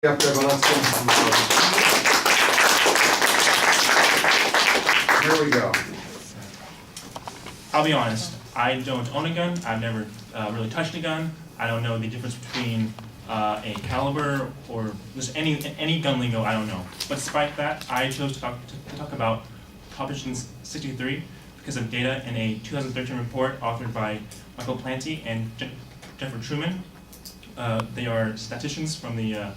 After everyone else Here we go. I'll be honest, I don't own a gun. I've never really touched a gun. I don't know the difference between a caliber or just any gun lingo. I don't know. But despite that, I chose to talk about Proposition 63 because of data in a 2013 report authored by Michael Planty and Jennifer Truman. They are statisticians from the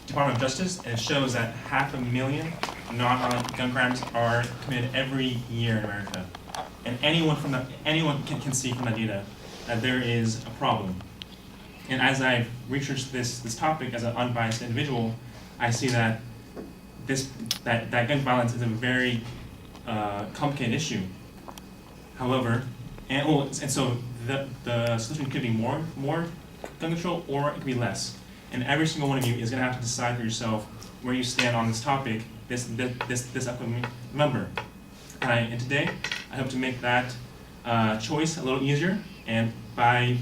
Department of Justice, and it shows that 500,000 non-violent gun crimes are committed every year in America. And anyone can see from that data that there is a problem. And as I've researched this topic as an unbiased individual, I see that that gun violence is a very complicated issue. However, and so the solution could be more gun control, or it could be less. And every single one of you is going to have to decide for yourself where you stand on this topic this upcoming November. And today, I hope to make that choice a little easier, and by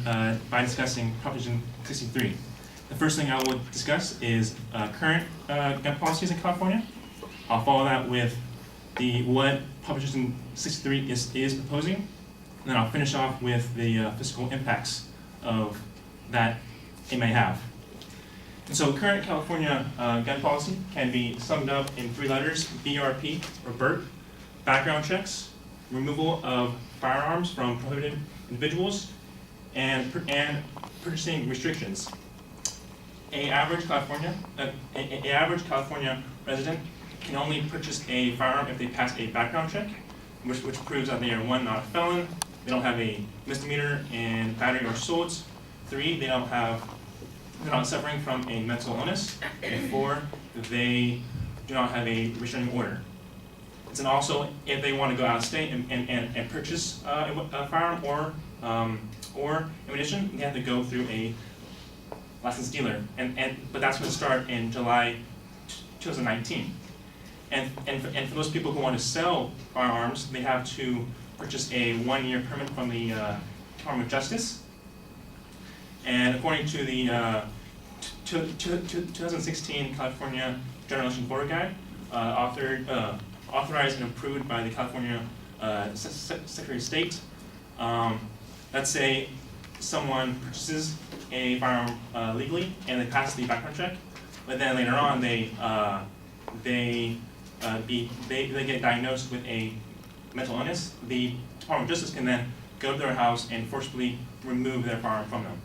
discussing Proposition 63. The first thing I will discuss is current gun policies in California. I'll follow that with what Proposition 63 is proposing, and then I'll finish off with the fiscal impacts of that it may have. And so current California gun policy can be summed up in 3 letters: BRP, or BERT, background checks, removal of firearms from prohibited individuals, and purchasing restrictions. An average California resident can only purchase a firearm if they pass a background check, which proves that they are 1, not a felon, they don't have a misdemeanor in battery or assault, 3, they're not suffering from a mental illness, and 4, they do not have a restraining order. And also, if they want to go out of state and purchase a firearm or ammunition, they have to go through a licensed dealer, but that's going to start in July 2019. And for those people who want to sell firearms, they have to purchase a 1-year permit from the Department of Justice. And according to the 2016 California General Election Voter Guide, authorized and approved by the California Secretary of State, let's say someone purchases a firearm legally and they pass the background check, but then later on they get diagnosed with a mental illness. The Department of Justice can then go to their house and forcibly remove their firearm from them.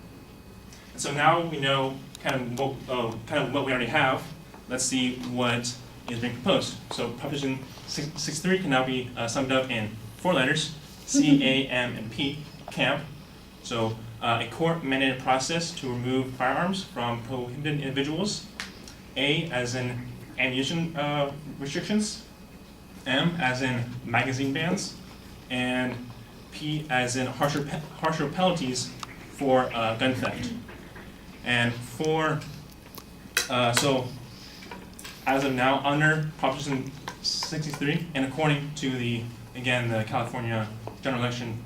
And so now we know kind of what we already have. Let's see what is being proposed. So Proposition 63 can now be summed up in 4 letters: C, A, M, and P, CAMP. So a court-mandated process to remove firearms from prohibited individuals. A as in ammunition restrictions. M as in magazine bans. And P as in harsher penalties for gun theft. And so as of now, under Proposition 63, and according to the California General Election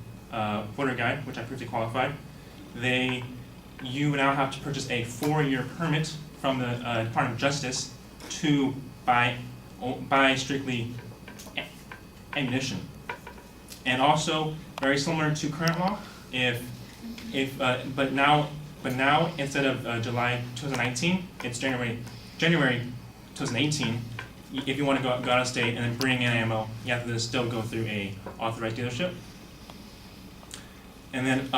Voter Guide, which I previously qualified, you now have to purchase a 4-year permit from the Department of Justice to buy strictly ammunition. And also, very similar to current law, but now instead of July 2019, it's January 2018. If you want to go out of state and then bring in ammo, you have to still go through a authorized dealership. And then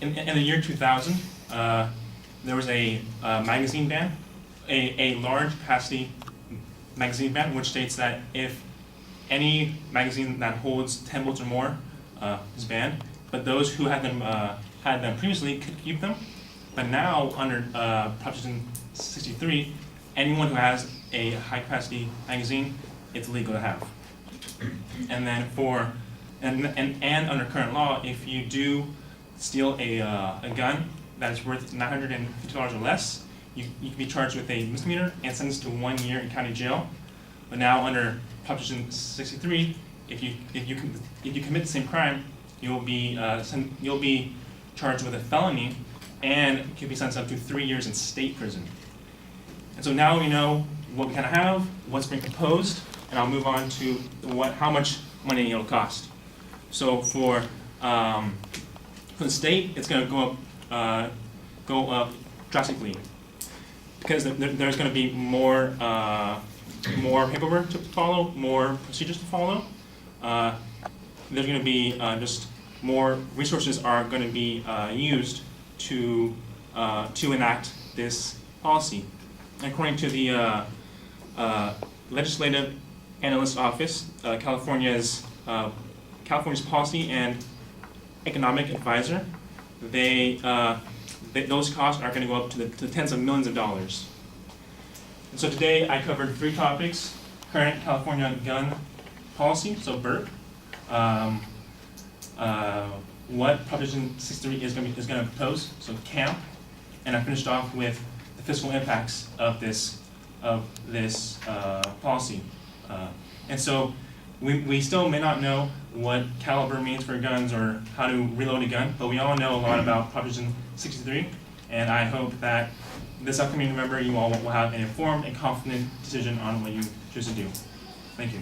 in the year 2000, there was a magazine ban, a large capacity magazine ban, which states that if any magazine that holds 10 bullets or more is banned, but those who had them previously could keep them. But now, under Proposition 63, anyone who has a high-capacity magazine, it's legal to have. And then and under current law, if you do steal a gun that is worth $950 or less, you can be charged with a misdemeanor and sentenced to 1 year in county jail. But now, under Proposition 63, if you commit the same crime, you'll be charged with a felony and could be sentenced up to 3 years in state prison. And so now we know what we kind of have, what's been proposed, and I'll move on to how much money it'll cost. So for the state, it's going to go up drastically because there's going to be more paperwork to follow, more procedures to follow. There's going to be just more resources are going to be used to enact this policy. According to the Legislative Analyst Office, California's Policy and Economic Advisor, those costs are going to go up to the tens of millions of dollars. And so today I covered 3 topics: current California gun policy, so BURP, what Proposition 63 is going to propose, so CAMP, and I finished off with the fiscal impacts of this policy. And so we still may not know what caliber means for guns or how to reload a gun, but we all know a lot about Proposition 63, and I hope that this upcoming November you all will have an informed and confident decision on what you choose to do. Thank you.